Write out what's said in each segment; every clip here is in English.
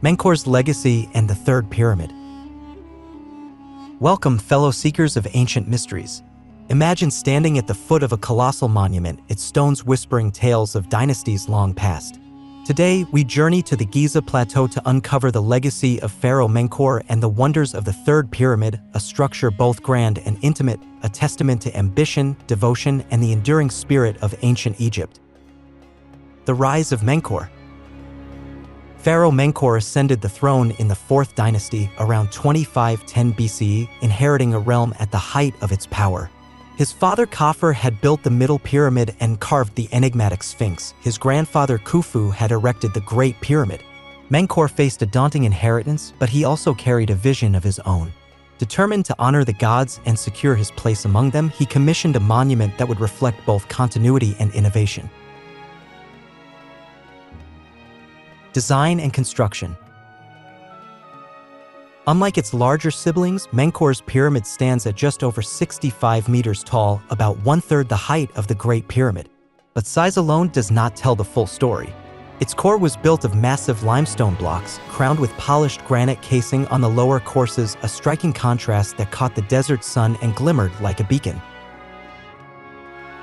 Menkaure legacy and the Third Pyramid. Welcome, fellow seekers of ancient mysteries. Imagine standing at the foot of a colossal monument, its stones whispering tales of dynasties long past. Today, we journey to the Giza Plateau to uncover the legacy of Pharaoh Menkaure and the wonders of the Third Pyramid, a structure both grand and intimate, a testament to ambition, devotion, and the enduring spirit of ancient Egypt. The rise of Menkaure. Pharaoh Menkaure ascended the throne in the 4th dynasty around 2510 BCE, inheriting a realm at the height of its power. His father Khafre had built the Middle Pyramid and carved the enigmatic Sphinx. His grandfather Khufu had erected the Great Pyramid. Menkaure faced a daunting inheritance, but he also carried a vision of his own. Determined to honor the gods and secure his place among them, he commissioned a monument that would reflect both continuity and innovation. Design and construction. Unlike its larger siblings, Menkaure's pyramid stands at just over 65 meters tall, about 1/3 the height of the Great Pyramid. But size alone does not tell the full story. Its core was built of massive limestone blocks, crowned with polished granite casing on the lower courses, a striking contrast that caught the desert sun and glimmered like a beacon.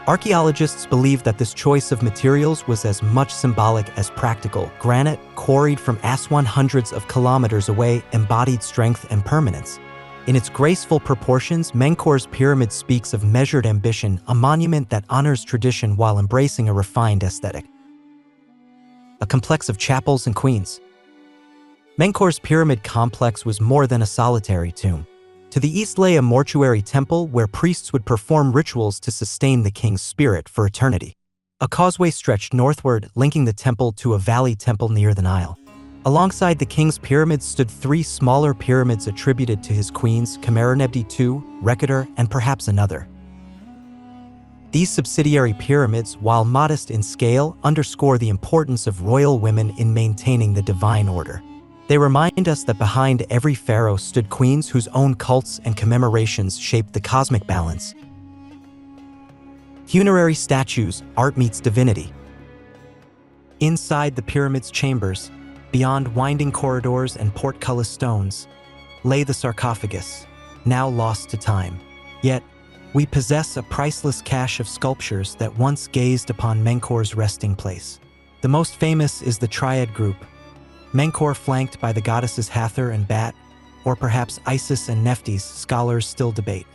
Archaeologists believe that this choice of materials was as much symbolic as practical. Granite, quarried from Aswan hundreds of kilometers away, embodied strength and permanence. In its graceful proportions, Menkaure's pyramid speaks of measured ambition, a monument that honors tradition while embracing a refined aesthetic. A complex of chapels and queens. Menkaure's pyramid complex was more than a solitary tomb. To the east lay a mortuary temple where priests would perform rituals to sustain the king's spirit for eternity. A causeway stretched northward, linking the temple to a valley temple near the Nile. Alongside the king's pyramids stood 3 smaller pyramids attributed to his queens, Khmeremnebdi II, Reketer, and perhaps another. These subsidiary pyramids, while modest in scale, underscore the importance of royal women in maintaining the divine order. They remind us that behind every pharaoh stood queens whose own cults and commemorations shaped the cosmic balance. Funerary statues, art meets divinity. Inside the pyramid's chambers, beyond winding corridors and portcullis stones, lay the sarcophagus, now lost to time. Yet, we possess a priceless cache of sculptures that once gazed upon Menkaure's resting place. The most famous is the Triad group, Menkaure flanked by the goddesses Hathor and Bat, or perhaps Isis and Nephthys, scholars still debate.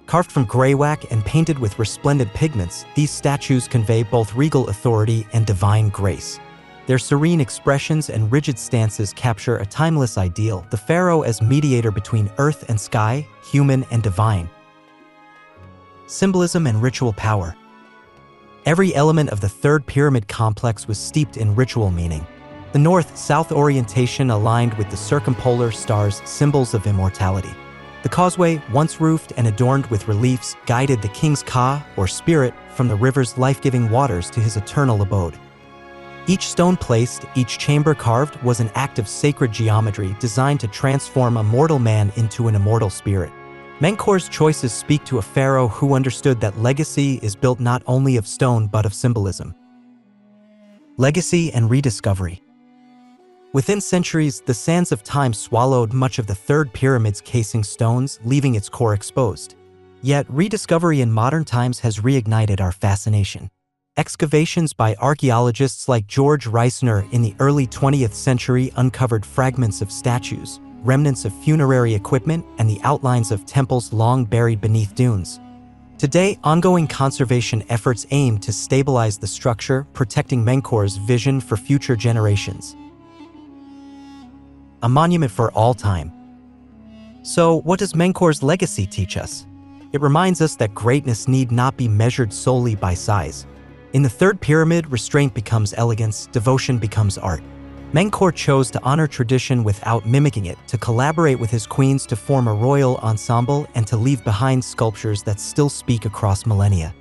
Carved from greywack and painted with resplendent pigments, these statues convey both regal authority and divine grace. Their serene expressions and rigid stances capture a timeless ideal, the pharaoh as mediator between earth and sky, human and divine. Symbolism and ritual power. Every element of the Third Pyramid complex was steeped in ritual meaning. The north-south orientation aligned with the circumpolar stars, symbols of immortality. The causeway, once roofed and adorned with reliefs, guided the king's Ka, or spirit, from the river's life-giving waters to his eternal abode. Each stone placed, each chamber carved, was an act of sacred geometry designed to transform a mortal man into an immortal spirit. Menkaure's choices speak to a pharaoh who understood that legacy is built not only of stone but of symbolism. Legacy and rediscovery. Within centuries, the sands of time swallowed much of the Third Pyramid's casing stones, leaving its core exposed. Yet, rediscovery in modern times has reignited our fascination. Excavations by archaeologists like George Reisner in the early 20th century uncovered fragments of statues, remnants of funerary equipment, and the outlines of temples long buried beneath dunes. Today, ongoing conservation efforts aim to stabilize the structure, protecting Menkaure's vision for future generations. A monument for all time. So, what does Menkaure's legacy teach us? It reminds us that greatness need not be measured solely by size. In the Third Pyramid, restraint becomes elegance, devotion becomes art. Menkaure chose to honor tradition without mimicking it, to collaborate with his queens to form a royal ensemble, and to leave behind sculptures that still speak across millennia.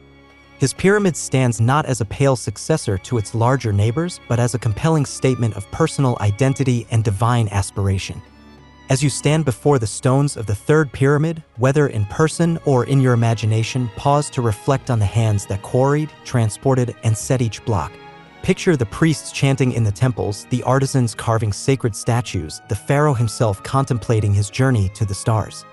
His pyramid stands not as a pale successor to its larger neighbors, but as a compelling statement of personal identity and divine aspiration. As you stand before the stones of the Third Pyramid, whether in person or in your imagination, pause to reflect on the hands that quarried, transported, and set each block. Picture the priests chanting in the temples, the artisans carving sacred statues, the pharaoh himself contemplating his journey to the stars.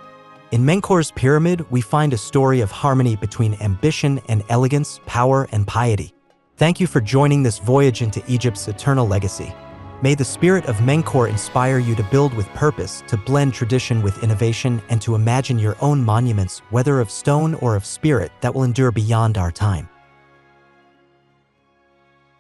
In Menkaure's pyramid, we find a story of harmony between ambition and elegance, power and piety. Thank you for joining this voyage into Egypt's eternal legacy. May the spirit of Menkaure inspire you to build with purpose, to blend tradition with innovation, and to imagine your own monuments, whether of stone or of spirit, that will endure beyond our time.